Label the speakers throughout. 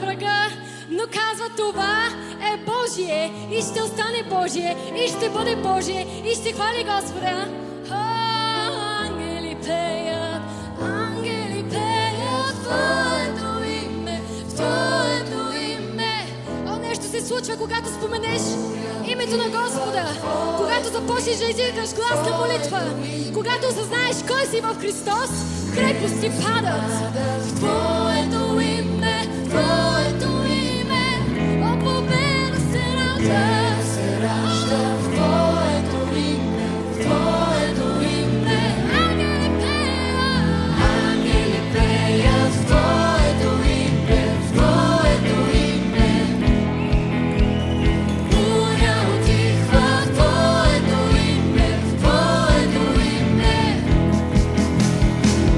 Speaker 1: врага, но казва това е Божие и ще остане Божие и ще бъде Божие и ще хвали Господа. Ангели пеят в Твоето име, в Твоето име. Нещо се случва, когато споменеш името на Господа, когато започнеш да издигаш глас на молитва, когато осъзнаеш кой си в Христос, крепости падат. В Твоето име, в Твоето име, о, победа се ражда, в Твоето име, в Твоето име. Ангели пеят в Твоето име, в Твоето име. Буря утихва в Твоето име, в Твоето име.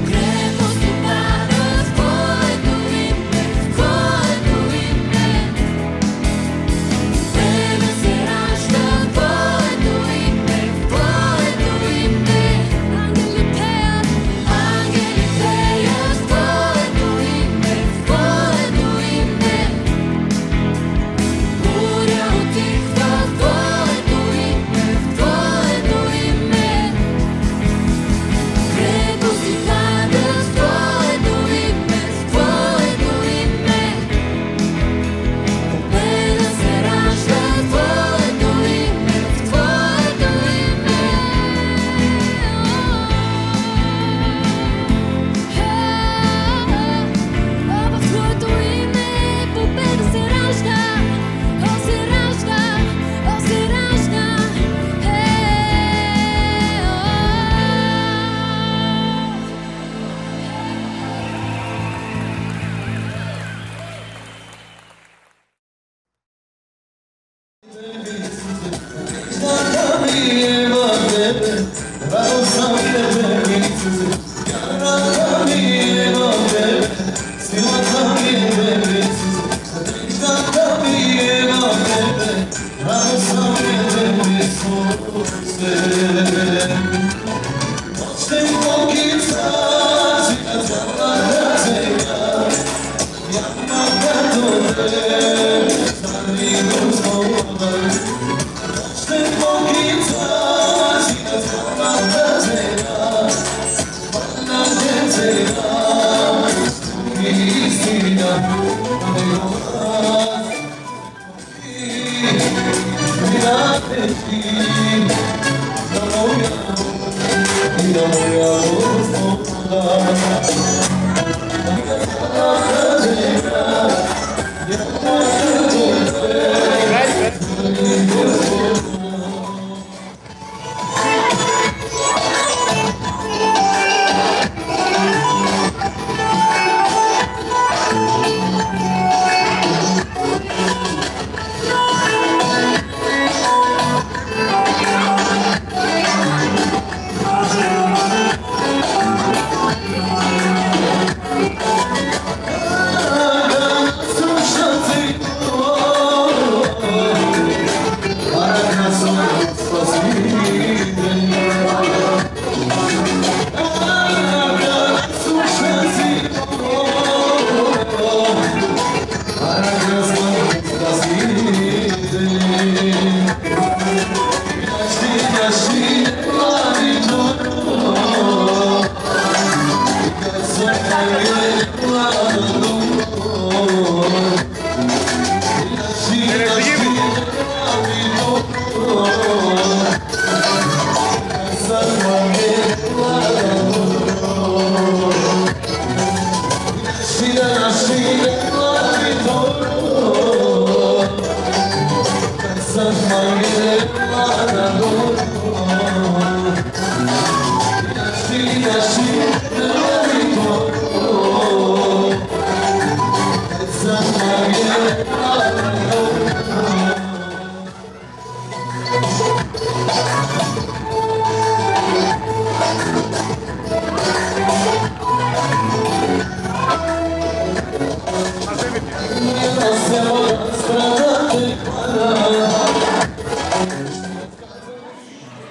Speaker 1: Крепости падат в Твоето име, в Твоето име. Победа се ражда в Твоето име, в Твоето име. Ангели пеят в Твоето име, в Твоето име. Буря утихва в Твоето име, в Твоето име. Крепости падат в Твоето име, в Твоето име. Победа се ражда в Твоето име, в Твоето име. В Твоето име победа се ражда, се ражда, се ражда.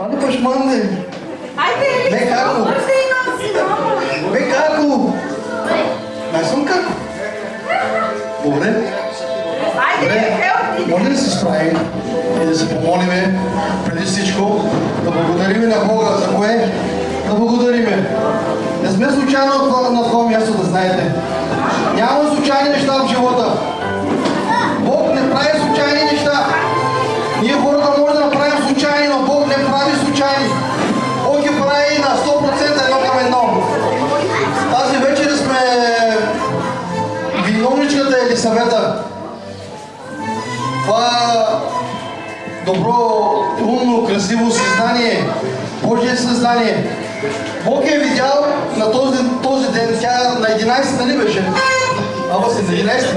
Speaker 2: Onde pus mande?
Speaker 3: Ai,
Speaker 2: Vem cá, Cu. Vem cá, Cu. Mais um caco. Добре? Може ли да се справим и да се помолиме преди всичко да благодариме на Бога? За кое? Да благодариме. Не сме случайно на това място, да знаете. Няма случайни неща в живота. Бог не прави случайни неща. Ние хората може да направим случайни, но Бог не прави случайни. Бог ги прави на 100% едно към едно. Тази вечер сме виновничката Елисавета. Това добро, умно, красиво съзнание, Божие съзнание. Бог е видял на този ден, тя на 11 нали беше? Ама си на 11?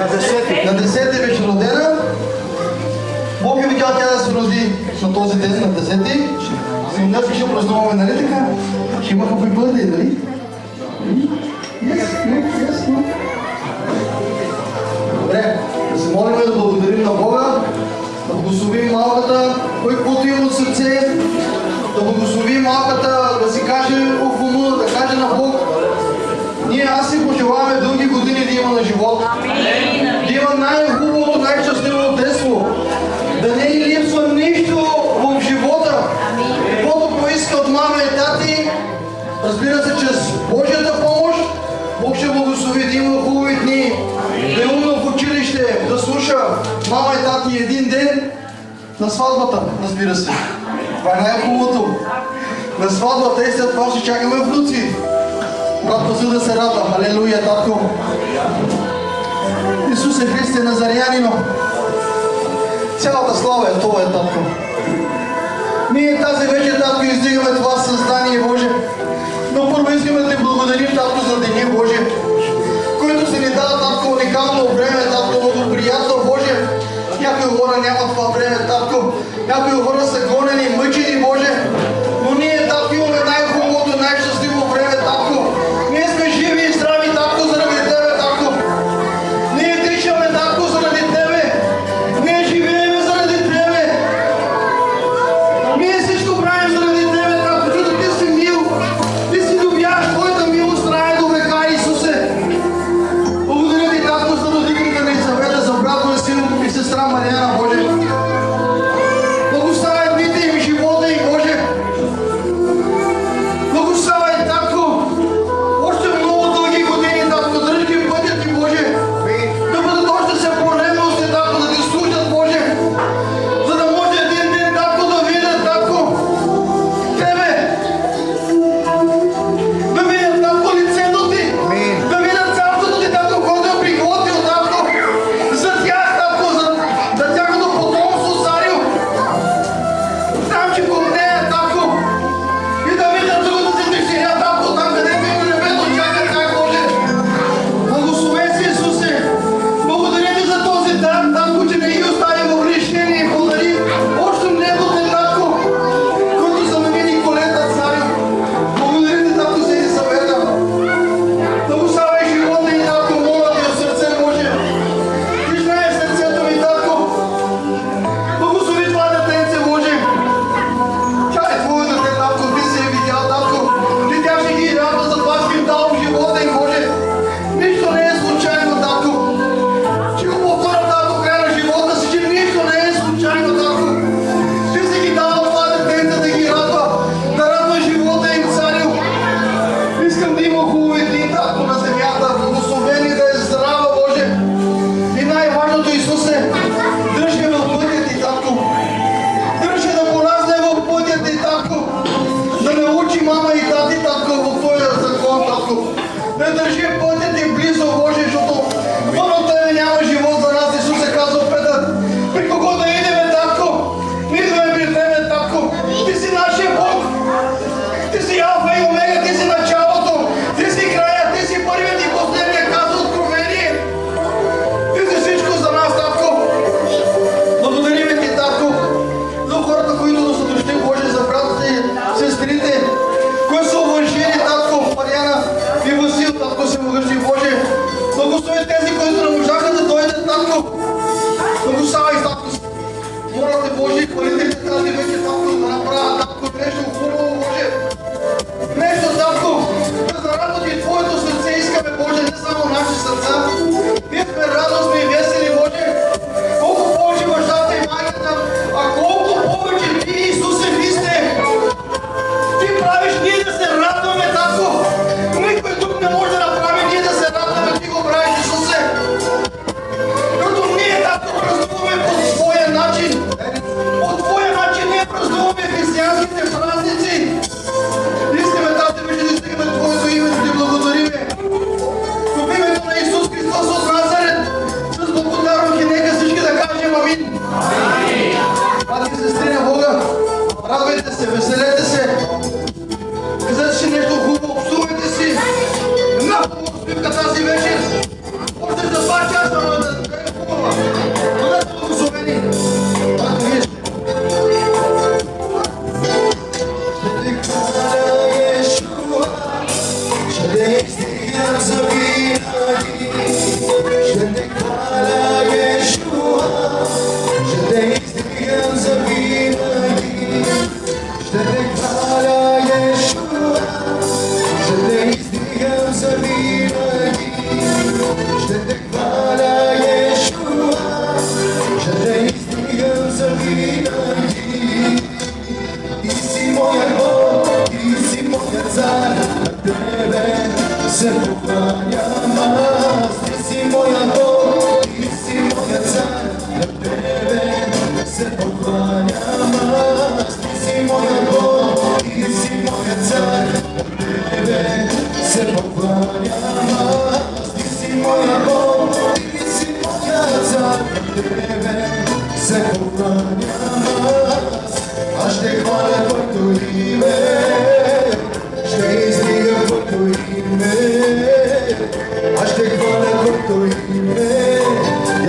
Speaker 2: На 10 беше родена. Бог е видял тя да се роди на този ден, на 10. Но днес ще празнуваме, нали така? Ще има happy birthday, нали? Yes. Добре, да се молим да благодарим на Бога, да благословим малката, който има от сърце, да благословим малката, да си каже в ума, да каже на Бог. Ние аз си пожелаваме дълги години да има на живот. Да има най-хубавото, най-щастливото детство. Да не ни липсва нищо в живота. Каквото поиска от мама и тати, разбира се, чрез Божията помощ, Бог ще благослови да има хубави дни, да е умно в училище, да слуша мама и тати един ден на сватбата, разбира се. Това е най-хубавото. На сватбата и след това ще чакаме внуци. Братко, за да се радва. Алелуя, татко. Исусе Христе Назарянино. Цялата слава е Твоя, татко. Ние тази вечер, татко, издигаме това създание, Боже. Но първо искаме да Ти благодарим, татко, за деня, Боже, който се ни дава, татко, уникално време, татко, благоприятно, Боже. Някои хора нямат това време, татко. Някои хора са гонени, мъчени, Боже. Но ние, татко, имаме най-хубавото, най-щастливо време, татко. Ние сме живи и здрави, татко, заради Тебе, татко. Ние дишаме, татко, заради Тебе. Ние живеем заради Тебе. Ние всичко правим заради Тебе, татко, защото Ти си мил. Ти си любящ, Твоята милост трае до века, Исусе. Благодаря Ти, татко, за родителите на Елисавета, за брат и син и сестра Мариана, Боже. Благославя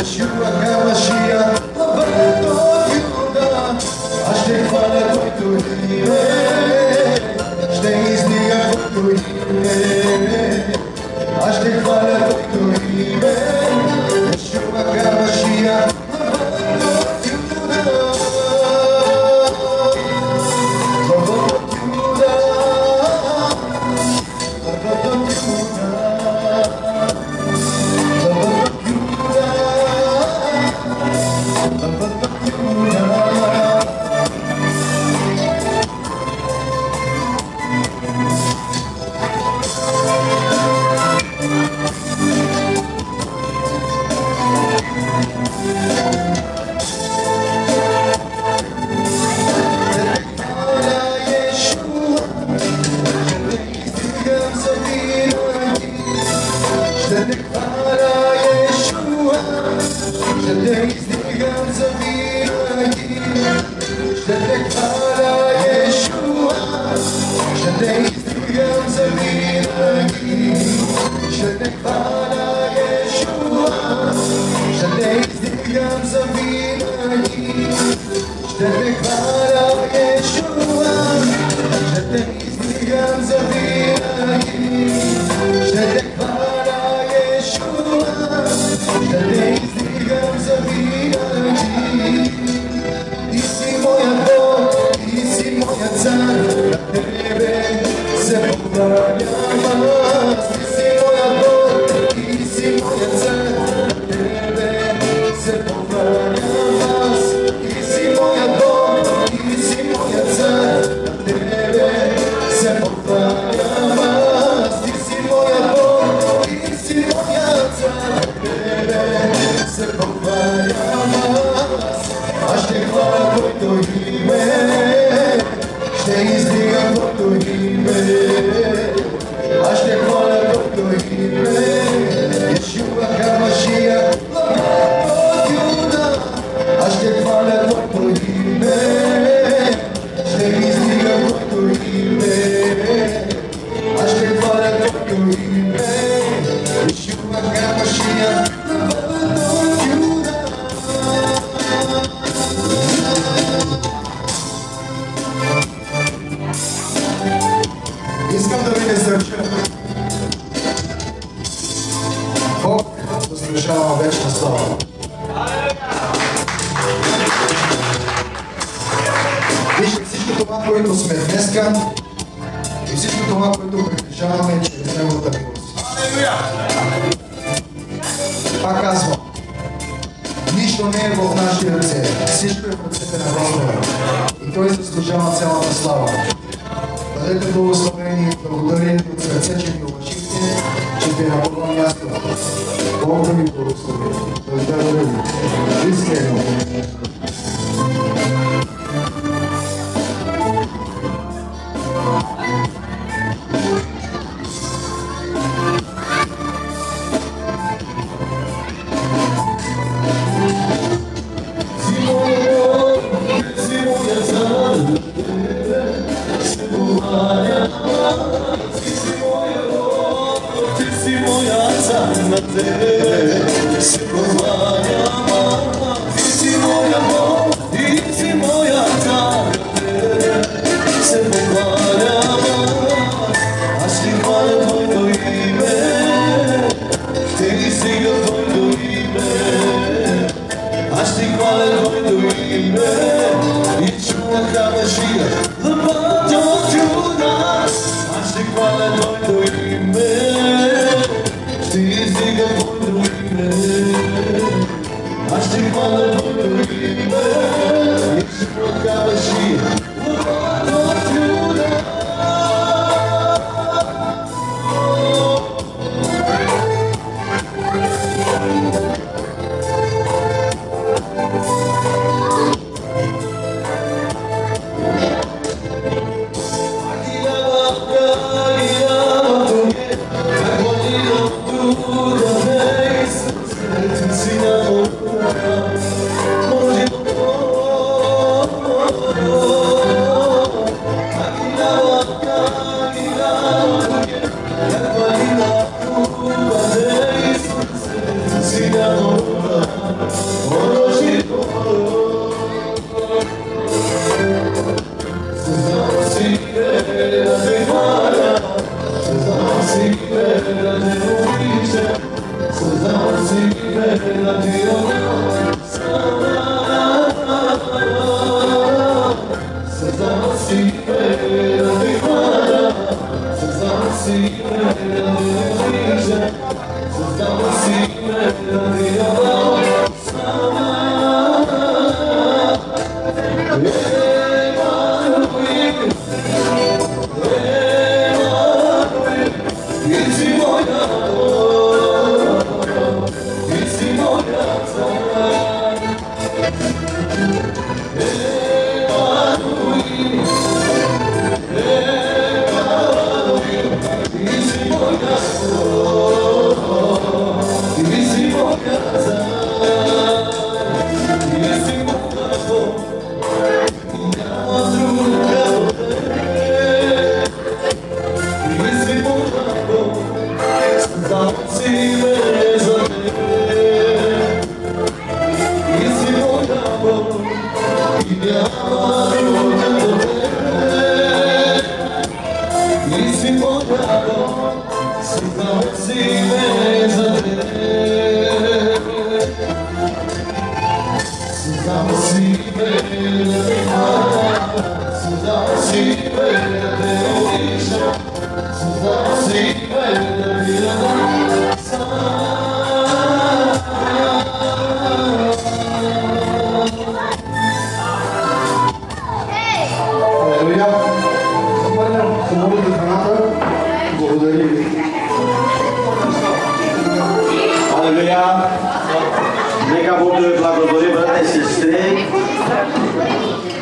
Speaker 3: Yeshua HaMashiach, Lavado Yehuda, аз ще хваля Твоето име, ще издигам Твоето име, аз ще хваля Твоето име, Yeshua HaMashiach,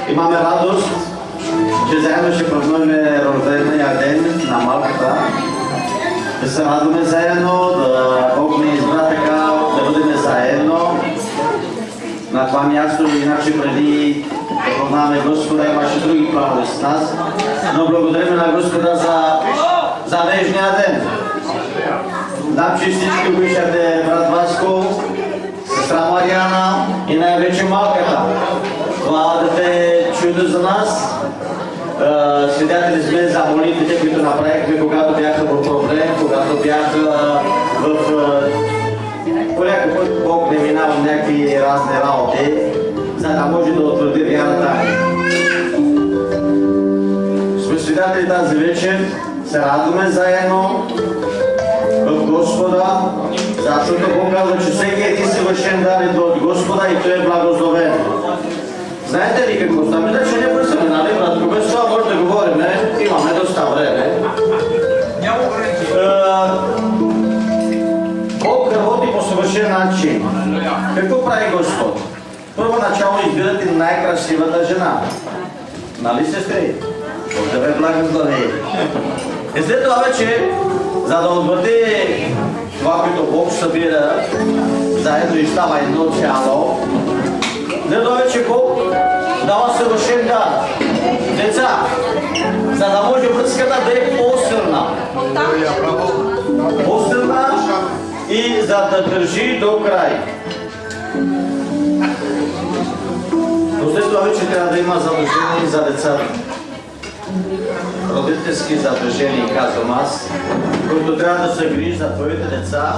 Speaker 4: Имаме радост, че заедно ще празнуваме рождения ден на малката. Да се радваме заедно, да Бог ни избра така, да бъдем заедно на това място, иначе преди да познаваме Господа имаше други планове с нас. Но благодарим на Господа за днешния ден. Знам, че всички обичате брат Васко, сестра Мариана и най-вече малката. Това дете е чудо за нас. Свидетели сме за молитвите, които направихме, когато бяха в проблем, когато бяха по някакъв път Бог не минава в някакви разни работи, за да може да утвърди вярата. Сме свидетели тази вечер, се радваме заедно в Господа, защото Бог казва, че всеки един съвършен дар идва от Господа и Той е благословен. Знаете ли какво става? Мисля, че не пресаме, нали, братко? Без това може да говорим, имаме доста време. Бог работи по съвършен начин. Какво прави Господ? Първоначално избирате най-красивата жена. Нали, сестри? Бог да ви благослови. И след това вече, за да утвърди това, което Бог събира, заедно и става едно цяло, след това вече Бог дава съвършен дар. Деца, за да може връзката да е по-силна. По-силна и за да държи до край. Но след това вече трябва да има задължение за децата. Родителски задължения, казвам аз, които трябва да се грижи за твоите деца,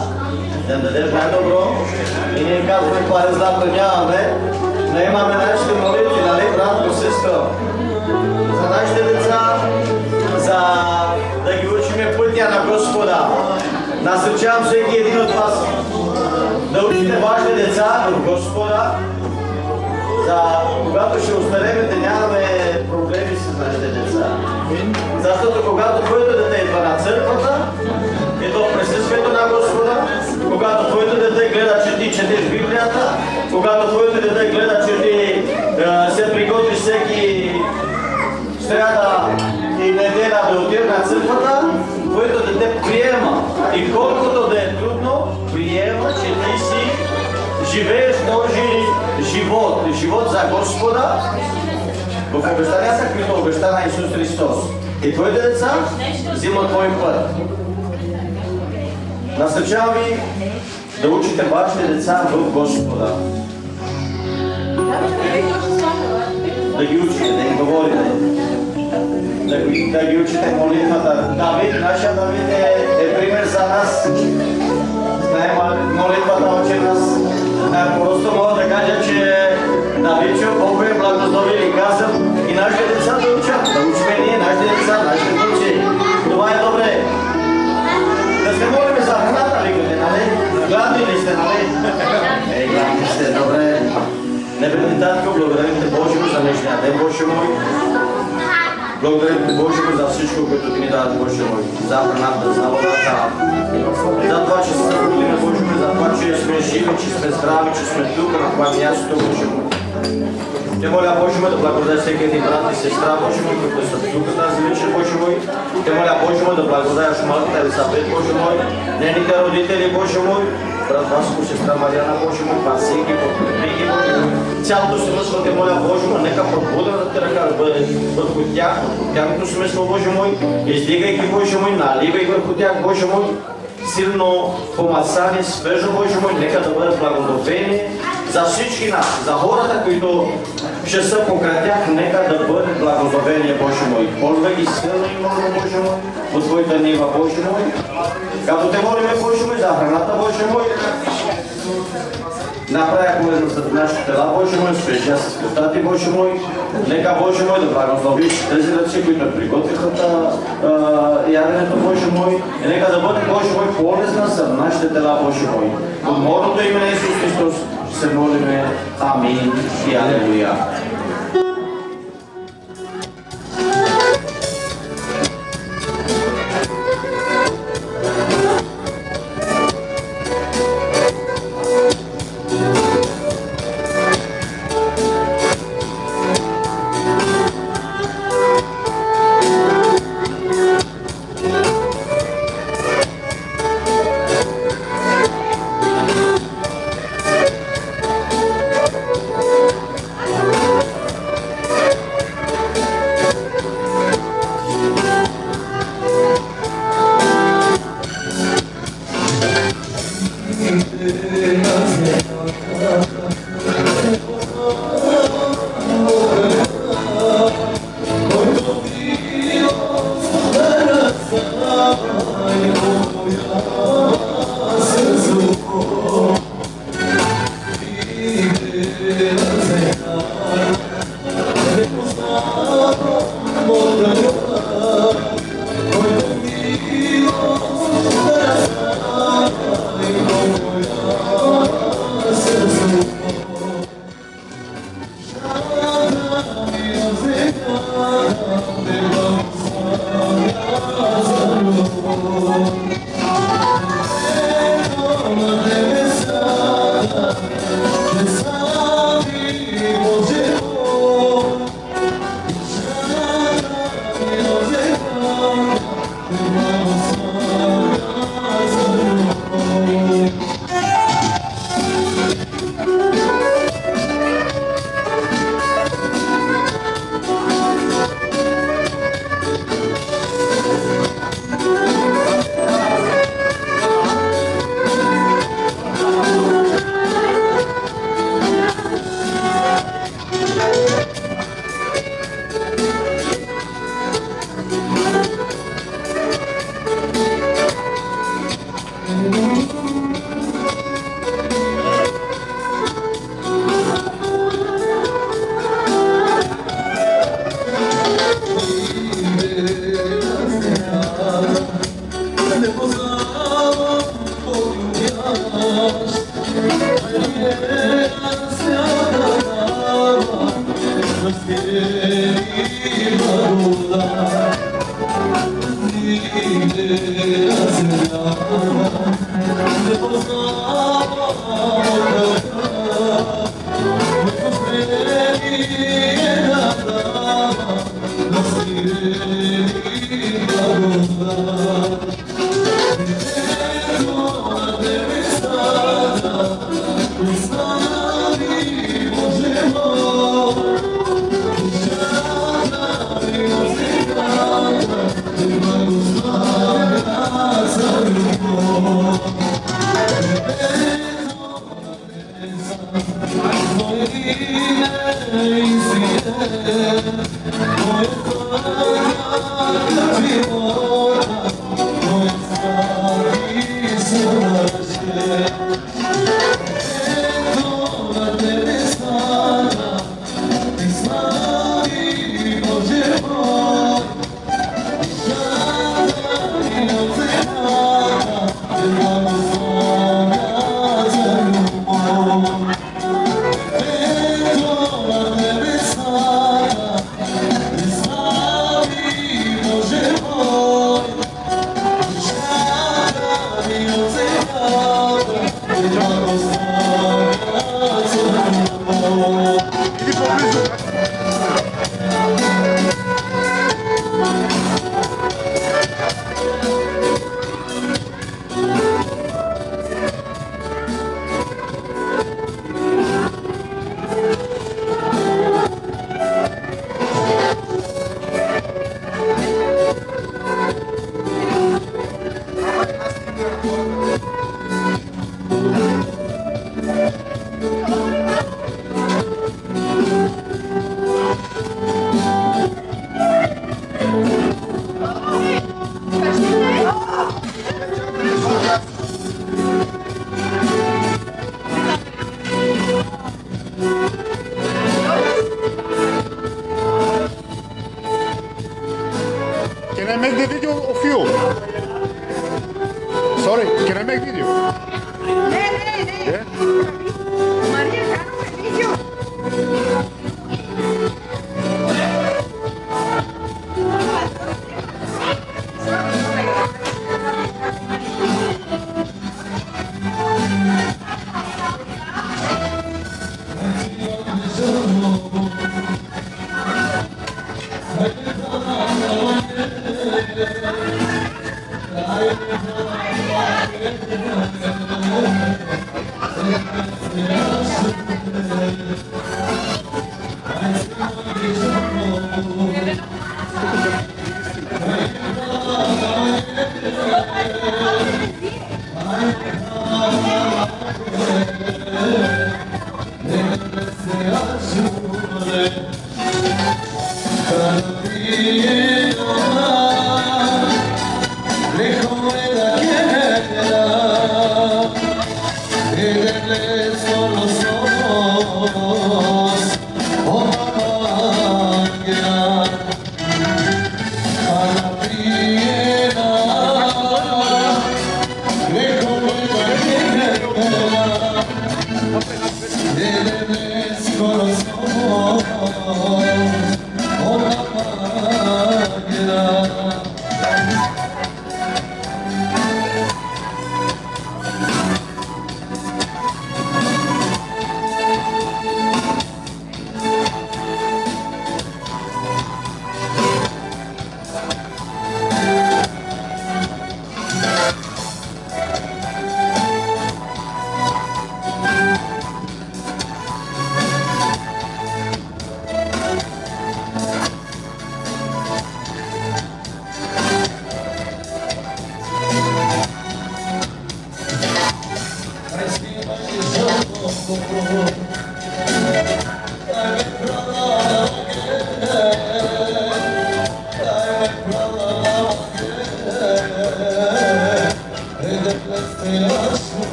Speaker 4: да им дадеш най-добро. И ние казваме, това резултата нямаме, но имаме нашите молитви, нали, братко, сестро, за нашите деца, за да ги учиме пътя на Господа. Насърчавам всеки един от вас да учите вашите деца в Господа, за когато ще остареме да нямаме проблеми с нашите деца. Защото когато твоето дете идва на църквата, е до присъствието на Господа, когато твоето дете гледа, че ти четеш Библията, когато твоето дете гледа, че ти се приготвиш всеки сряда и неделя да отиде на църквата, твоето дете приема. И колкото да е трудно, приема, че ти си живееш Божий живот. Живот за Господа в обещанията, които обеща на Исус Христос. И твоите деца взимат твой път. Насърчавам ви да учите вашите деца в Господа. Да ги учите, да им говорите. Да ги учите молитвата. Давид, нашия Давид е пример за нас. Знаем молитвата, учи нас Просто мога да кажа, че Давичо, Бог е благословил и казвам и нашите деца да учат. Да учим ние, нашите деца, нашите внуци. Това е добре. Да се молим за храната, викате, нали? Гладни ли сте, нали? Гладни сте, добре. Небесни Татко, благодарим Те, Боже, за днешния ден, Боже мой. Благодарим Те, Боже, за всичко, което Ти ни дадат, Боже мой. За храната, за водата. За това, че се събудиме, Боже мой, за това, че сме живи, че сме здрави, че сме тук на това място, Боже мой. Те моля, Боже мой, да благодай всеки един брат и сестра, Боже мой, които са тук тази вечер, Боже мой. Те моля, Боже мой, да благодаяш малката Елисабет, Боже мой, нейните родители, Боже мой, брат Васко, сестра Мариана, Боже мой, Василки, подкрепи ги, Боже мой. Цялото семейство, Те моля, Боже мой, нека пробудената ръка бъде върху тях, върху тяхното семейство, Боже мой, издигай ги, Боже мой, наливай върху тях, Боже мой, силно помазани, свежо, Боже мой, нека да бъдат благословени за всички нас, за хората, които ще са покрай тях, нека да бъдат благословени, Боже мой. Ползвай ги силно и много, Боже мой, от Твоята нива, Боже мой. Като Те молиме, Боже мой, за храната, Боже мой, направя полезно за нашите тела, Боже мой, свежия с кръвта Ти, Боже мой. Нека, Боже мой, да благословиш тези ръци, които приготвиха яденето, Боже мой. И нека да бъде, Боже мой, полезна за нашите тела, Боже мой. От модното име на Исус Христос се молиме. Амин и алелуя.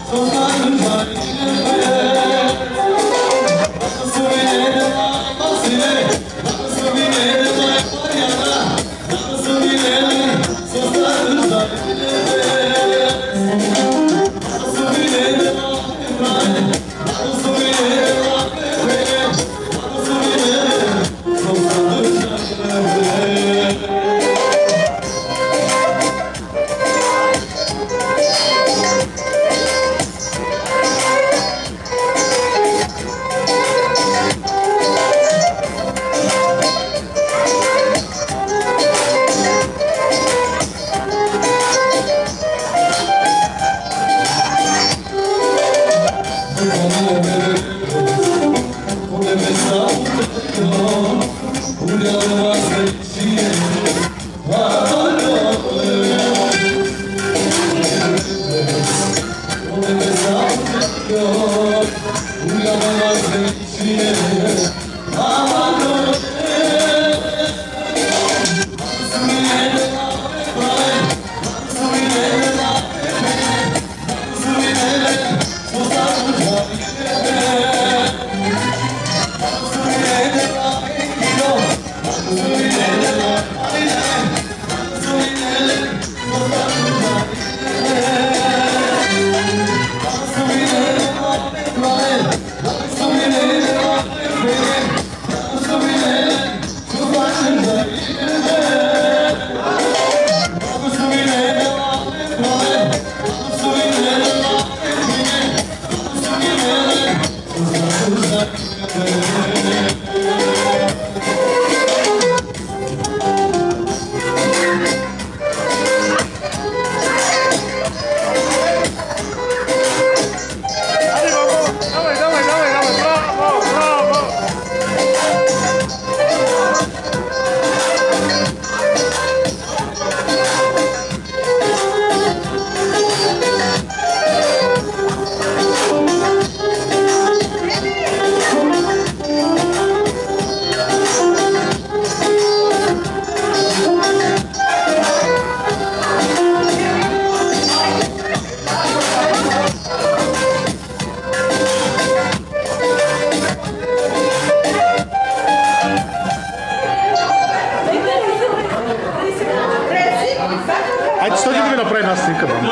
Speaker 3: So
Speaker 5: една стика, мамо.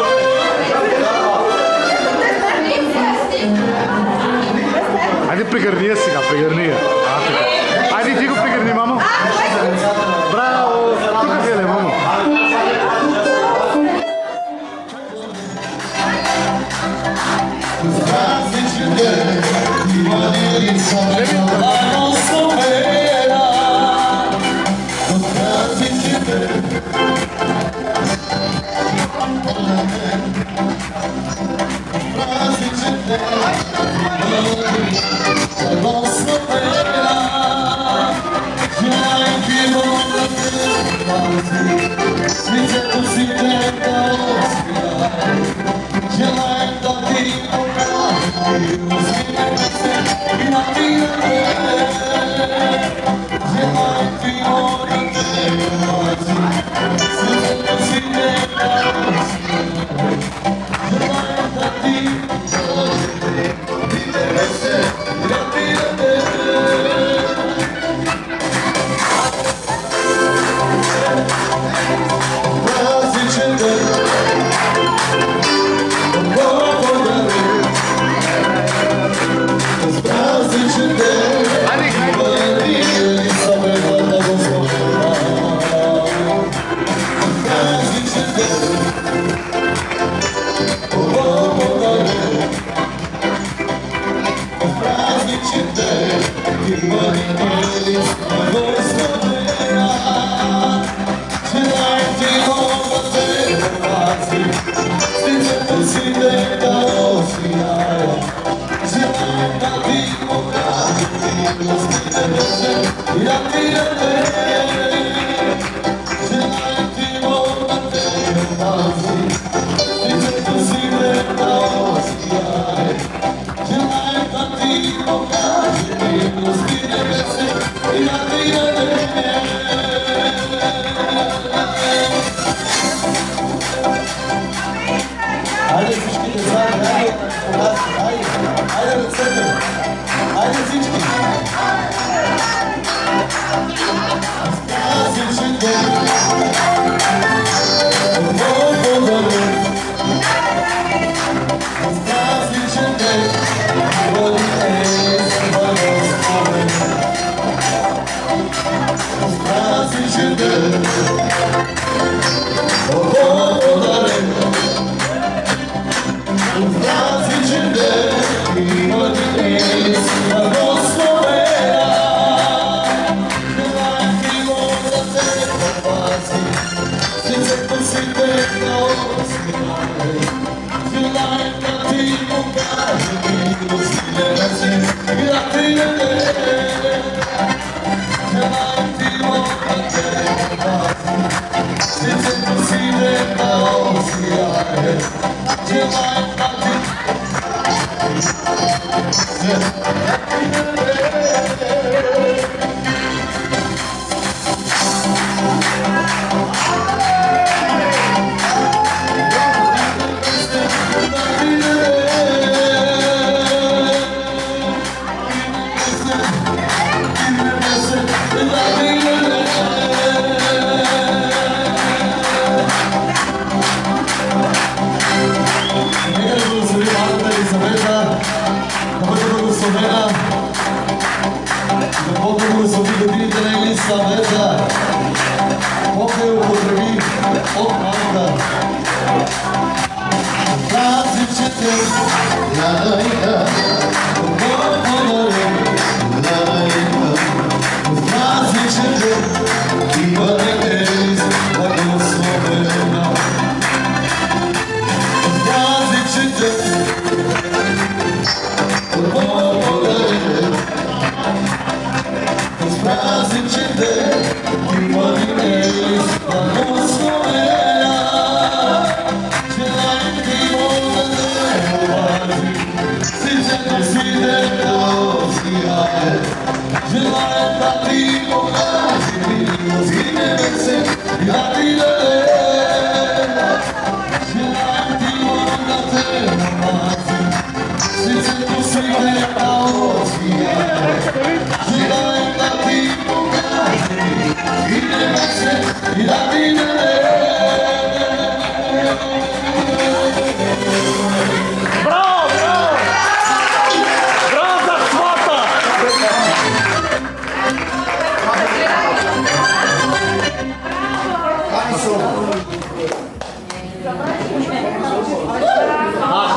Speaker 5: Айде пригърни я сега, пригърни я. Айде ти го пригърни, мамо. Браво! Тук гледай, мамо.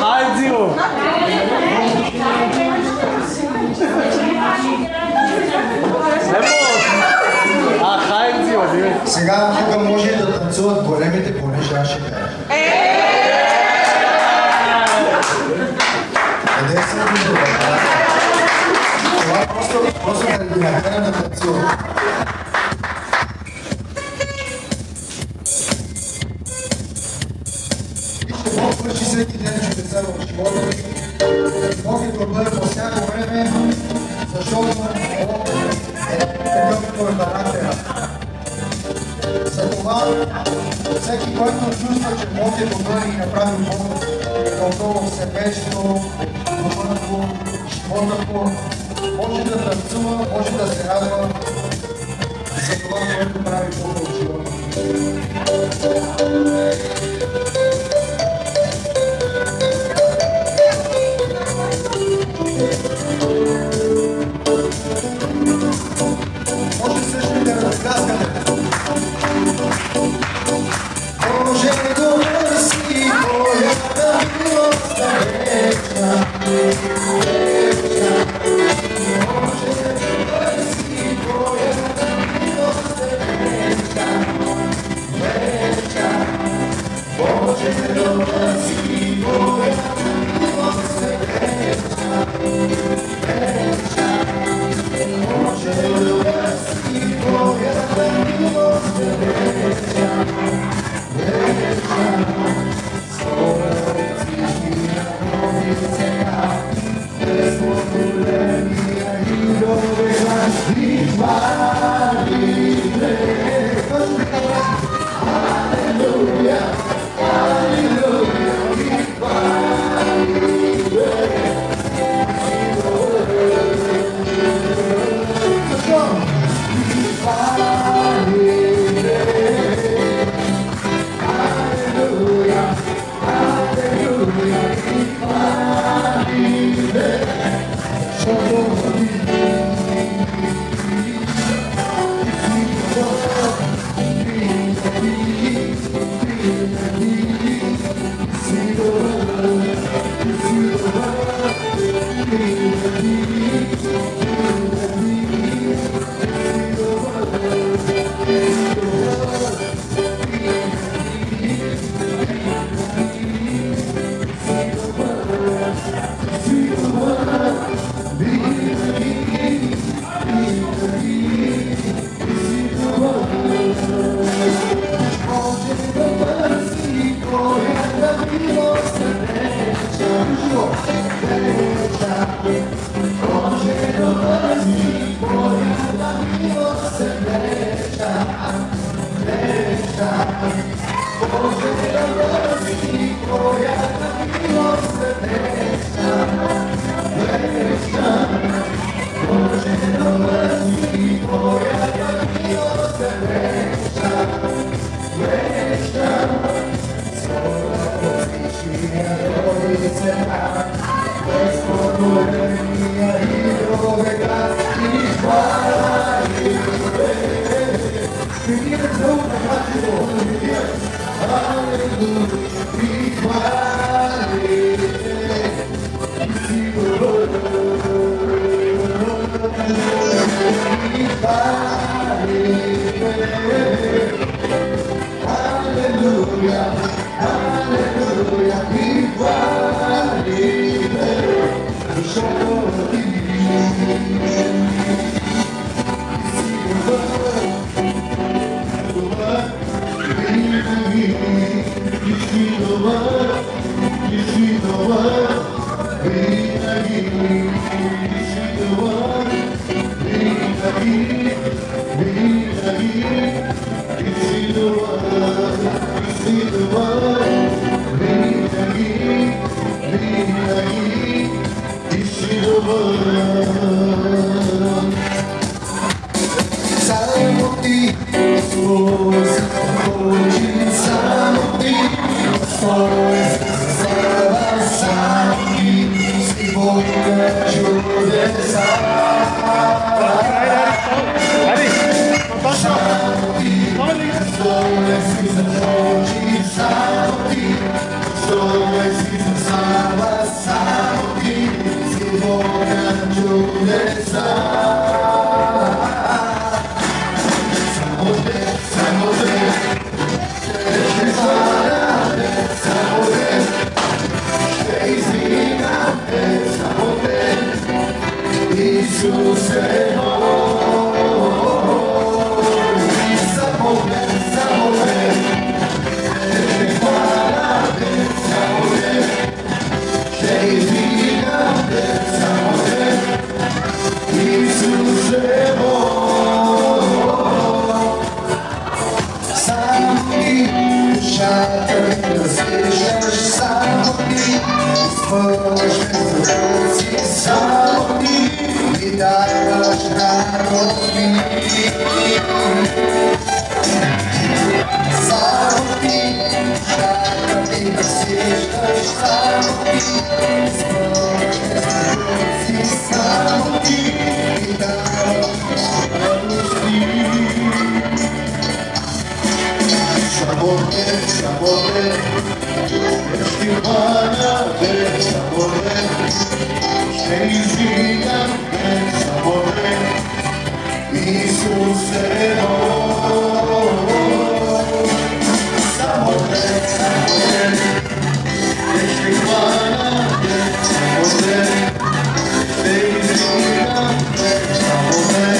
Speaker 5: Хайдзио!
Speaker 3: Сега тук може да танцуват големите, понеже аз ще кажа. Къде са видео? Това просто да ги накарам да танцуват. Вижте, Бог върши всеки ден чудеса в живота ми. Бог е добър по всяко време, защото Бог е такъв е характера. Затова всеки, който чувства, че Бог е добър и направи Бог добро в семейство, домато, живота му, може да танцува, може да се радва за това, което прави Бог в живота. Може също и да разгаскате. Боже, добър си, твоята милост е вечна, вечна. Боже, добър си, твоята милост е вечна, вечна. Боже, добър си, твоята милост е вечна, вечна. Боже, добър си, твоята милост е вечна. Той си слава, само ти си Бога на чудеса. Само те, ще хваля те, само те, ще издигам те, само те, Исусе мой. Само те, ще хваля те, само те, ще издигам те, само те, Исусе мой. Само ти душата ми разкришаш, само ти изпълваш ме си, само ти ми даваш радост ми. Само ти душата ми разкришаш, само ти изпълваш ме си, само ти ми даваш радост ми. Шаботе, ще хваля те, шаботе, ще издигам те, шаботе, Исусе мой. Шаботе, ще хваля те, шаботе, ще издигам те, шаботе,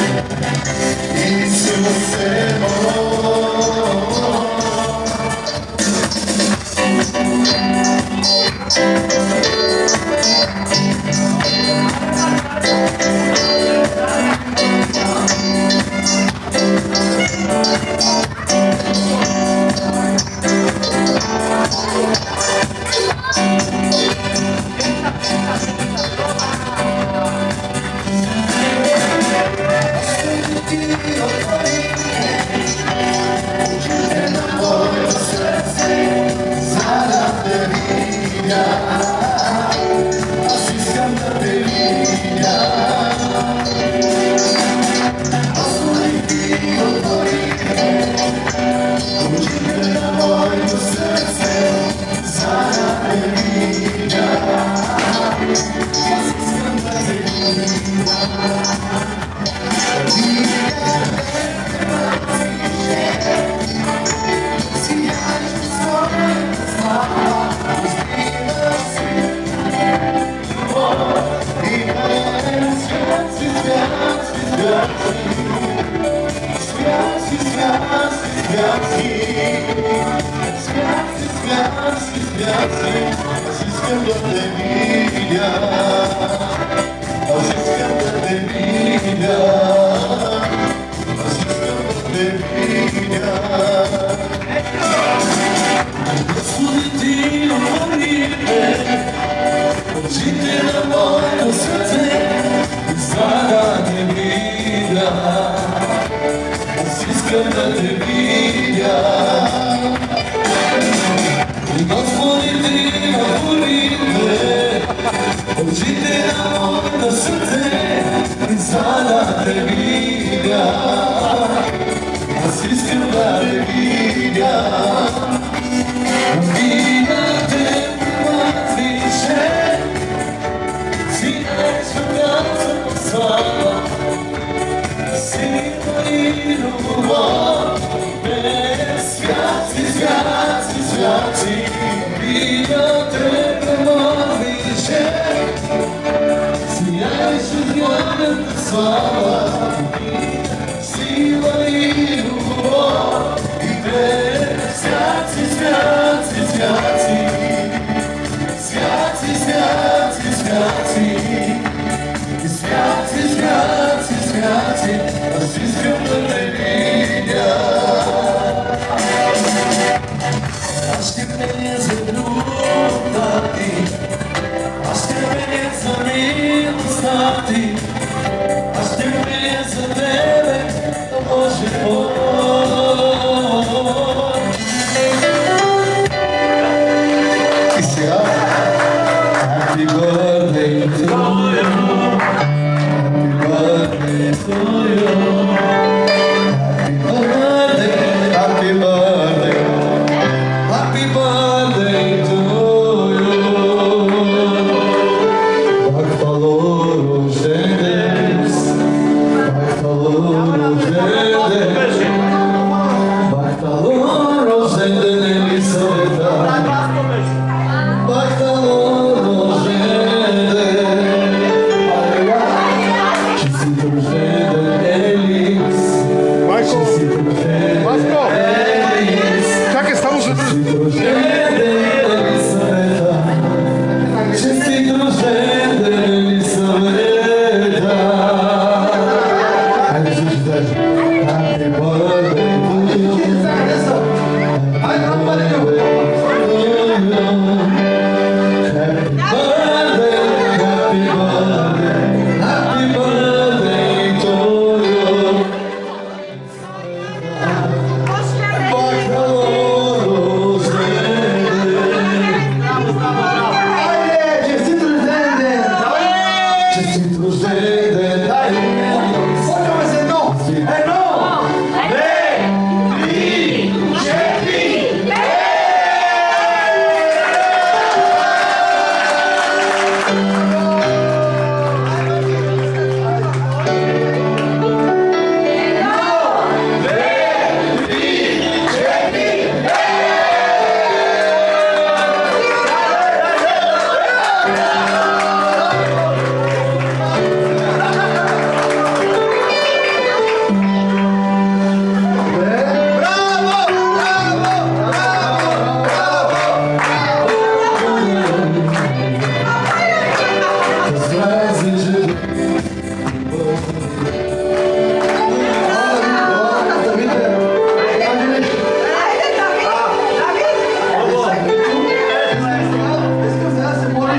Speaker 3: Исусе мой.
Speaker 6: Аз те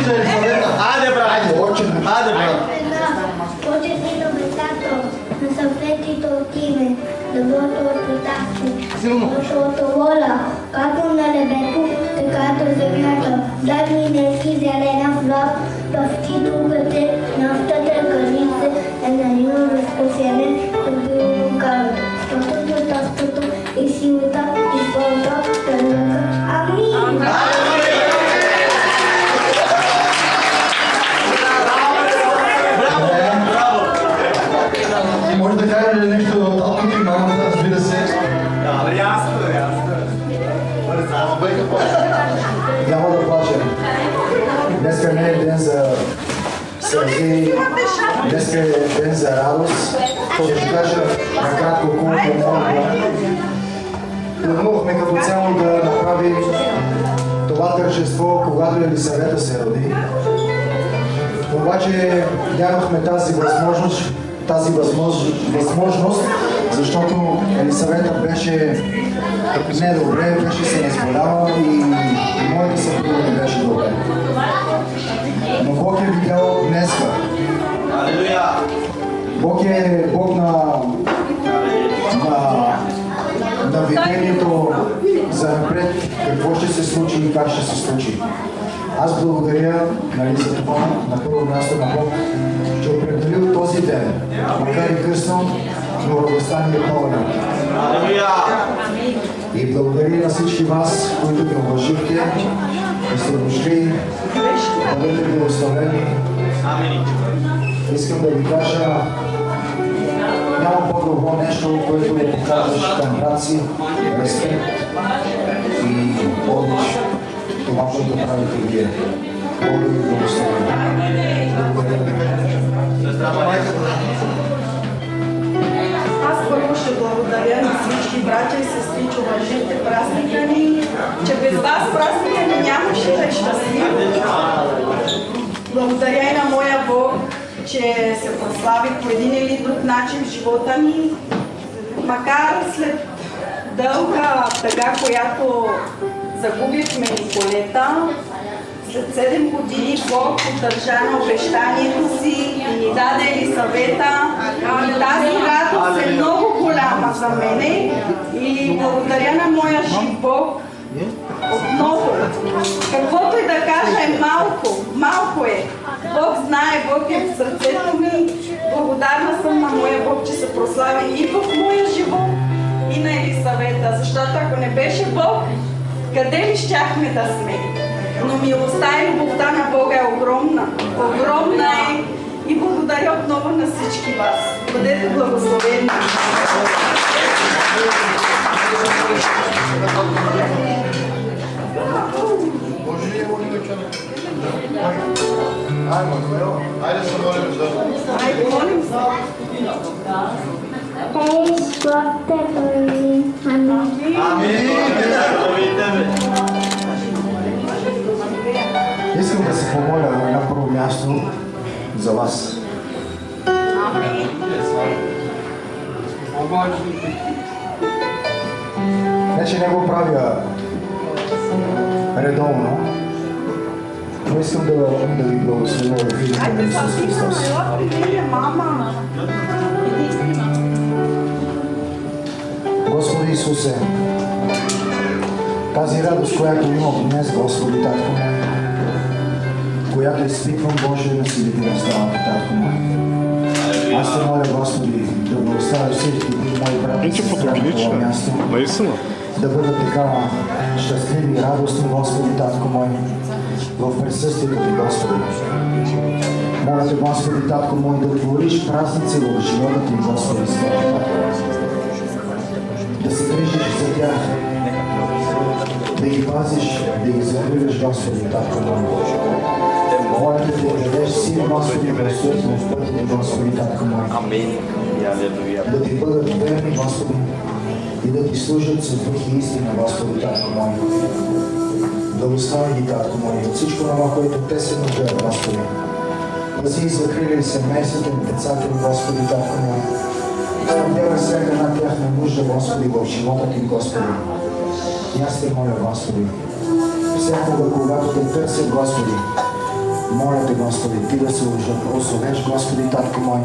Speaker 2: молиш за Елисавета?
Speaker 4: Айде, брат! Айде, брат!
Speaker 6: Почетното бетато на съветите от име, доброто от потачи, доброто от воля, както на небето, така и земята. Дай ми днески зелена хляб, в титулките на автата граница е на нива разпосене, да било карат. Защото тастото и силата и Бога да лъка. Амин!
Speaker 2: И може да кажеш нещо от татото и мамата, разбира се.
Speaker 4: Ясно.
Speaker 3: Няма да плачем. Днеска не е ден за сълзи, днеска е ден за радост. Ще ви кажа накратко колко много. Планувахме като цяло да направим това тържество, когато Елисавета се роди. Обаче нямахме тази възможност, защото Елисавета беше недобре, беше се разболяла и моята съпруга не беше добре. Но Бог е видял днеска.
Speaker 4: Алелуя!
Speaker 3: Бог е Бог на видението за напред, какво ще се случи и как ще се случи. Аз благодаря за това на първо място на Бог, че определил този ден, макар и късно, но радостта ни е пълна. И благодаря на всички вас, които ме уважихте и сте дошли, бъдете благословени. Искам да ви кажа, няма по-добро нещо, което да покажеш към брат си, респект и обич това, което правите вие. Бога ви благослови.
Speaker 7: Аз първо ще благодаря на всички братя и сестри, че уважите празника ни, че без вас празника ни нямаше да е щастлив. Благодаря и на моя Бог, че се прослави по един или друг начин в живота ни, макар след дълга тъга, която загубихме Николета, след 7 години Бог поддържа на обещанието си и ни даде Елисавета. И тази радост е много голяма за мене и благодаря на моя жив Бог отново. Каквото и да кажа е малко е. Бог знае, Бог е в сърцето ми. Благодарна съм на моя Бог, че се прослави и в моя живот, и на Елисавета, защото ако не беше Бог, къде ли щяхме да сме? Но милостта и любовта на Бога е огромна. Огромна е и благодаря отново на всички вас. Бъдете благословени.
Speaker 2: Айде се молим за...
Speaker 7: Айде, молим се.
Speaker 3: Искам да се помоля на първо място за вас. Не, че не го правя редовно, но искам да ви благословя в името на Исус Христос. Господи Исусе, тази радост, която имам днес, Господи, Татко мой, която изпитвам, Боже, да си да ти наставам, Татко мой. Аз те моля, Господи, да благославя всички мои брати на това място, да бъдат така щастливи и радостни, Господи, Татко мой, в присъствието Ти, Господи. Моля Те, Господи, Татко мой, да твориш празници в живота Ти, Господи, Святи Татко. Да се грижиш за тях, да ги пазиш, да ги закриваш, Господи, Татко мой. Моля Те да дадеш сила, Господи, да стоят в пътите, Господи, Татко мой.
Speaker 4: Амин.
Speaker 3: Да Ти бъдат верни, Господи, и да Ти служат с дух и истина, Господи, Татко мой. Благослови ги, Татко мой, от всичко това, което Те се нуждаят, Господи. Пази и закриляй семействата ми, децата ми, Господи, Татко мой. Снабдявай всяка една тяхна нужда, Господи, в живота Ти, Господи. И аз Те моля, Господи, всякога, когато Те търсят, Господи, Моля те, Господи, Ти да се озовеш, Господи, Татко мой,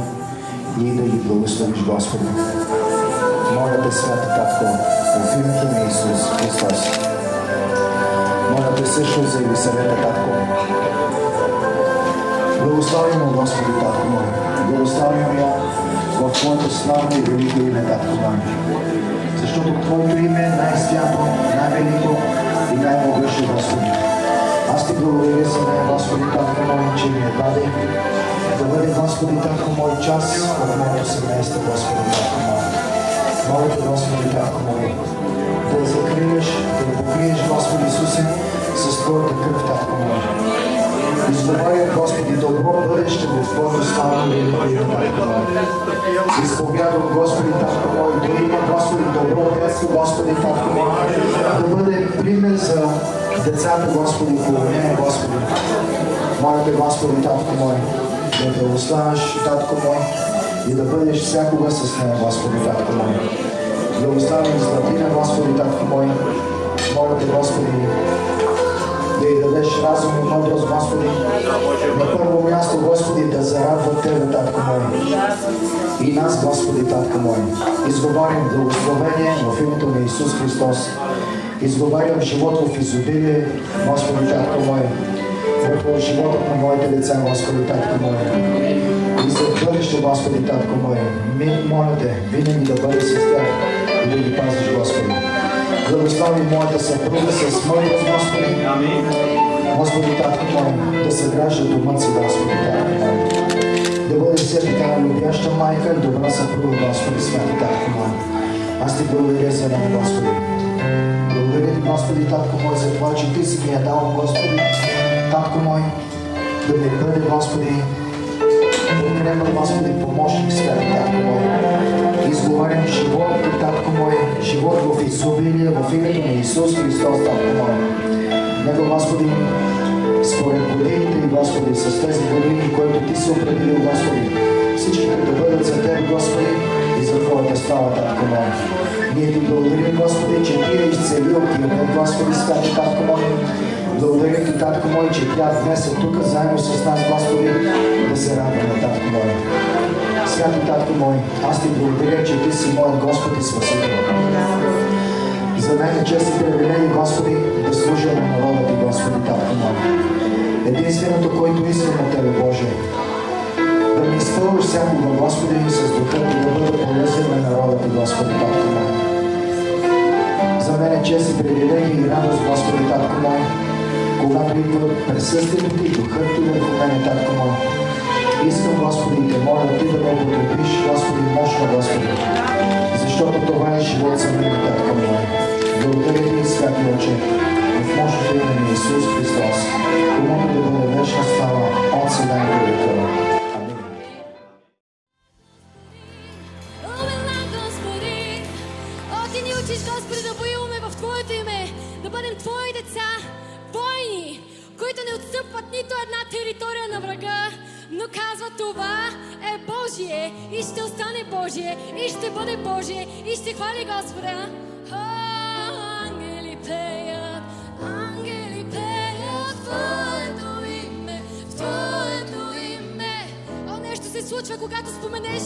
Speaker 3: и да ги благословиш, Господи. Моля те, Святи Татко, в името на Исус Христос. Моля те също за Елисавета, Татко. Благославим, Господи, Татко мой. Благославим я в Твоето славно и велико име, Татко мой. Защото Твоето име е най-свято, най-велико и най-могъщо, Господи. Аз Ти благодаря за нея, Господи, Татко мой, че ми даде да бъде, Господи, Татко мой, час от моето семейство, Господи, Татко мой. Моля те, Господи, Татко мой, да я закриеш, да я покриеш, Господи Исусе, с Твоята кръв, Татко мой. Изговаря, Господи, добро бъдеще в Твоето славно и велико име, Татко мой. Изповядвам, Господи, Татко мой, да има, Господи, добро детство, Господи, Татко мой, да бъде пример за децата, Господи, около нея, Господи. Моля те, Господи, Татко мой, да благославяш, Татко мой, и да бъдеш всякога с нея, Господи, Татко мой. Благославям Златина, Господи, Татко мой. Моля те, Господи, да й дадеш разум и мъдрост, Господи. На първо място, Господи, да зарадва Тебе, Татко мой. И нас, Господи, Татко мой. Изговарям благословение в името на Исус Христос. Изговарям живот в изобилие, Господи, Татко мой. Върху живота на моите деца, Господи, Татко мой. И за бъдеще, Господи, Татко мой. Моля те, винаги да бъдеш с тях и да ги пазиш, Господи. Благослови моята съпруга с мъдрост, Господи. Господи, Татко мой, да съгражда домът си, Господи, Татко мой. Да бъде все така любяща майка и добра съпруга, Господи, Святи Татко мой. Аз Ти благодаря за нея, Господи. Благодаря Ти, Господи, Татко мой, за това, че Ти си ми я дал, Господи, Татко мой, да ми бъде, Господи, подкрепа, Господи, помощник, Святи Татко мой. Изговарям живот, Татко мой, живот в изобилие, в името на Исус Христос, Татко мой. Него, Господи, според годините и, Господи, с тези години, които Ти си определил, Господи, всички да бъдат за Тебе, Господи, и за Твоята слава, Татко мой. Ние Ти благодарим, Господи, че Ти е изцелил Тиме, Господи, Святи Татко мой. Благодарим Ти, Татко мой, че тя днес е тук заедно с нас, Господи, да се радваме, Татко мой. Святи Татко мой, аз Ти благодаря, че Ти си моят Господ и Спасител. За мен е чест и привилегия, Господи, да служа на народа Ти, Господи, Татко мой. Единственото, което искам от Тебе, Боже, да ми изпълниш всякога, Господи, с духа Ти, да бъда полезен на народа Ти, Господи, Татко мой. За мен е чест и привилегия и радост, Господи, Татко мой, когато идва присъствието Ти, духът Ти върху мене, Татко мой. Искам, Господи, Те моля Ти да ме употребиш, Господи, мощно, Господи, защото това е живот за мен, Татко мой. Благодаря Ти, Святи Отче, в мощното име на Исус Христос, комуто да бъде вечна слава от сега и до века. Амин.
Speaker 1: Ти ни учиш, Господи, да воюваме в Твоето име, да бъдем Твои деца, войни, които не отстъпват нито една територия на врага, но казва, това е Божие и ще остане Божие и ще бъде Божие и ще хвали Господа. Ангели пеят в Твоето име, в Твоето име. О, нещо се случва, когато споменеш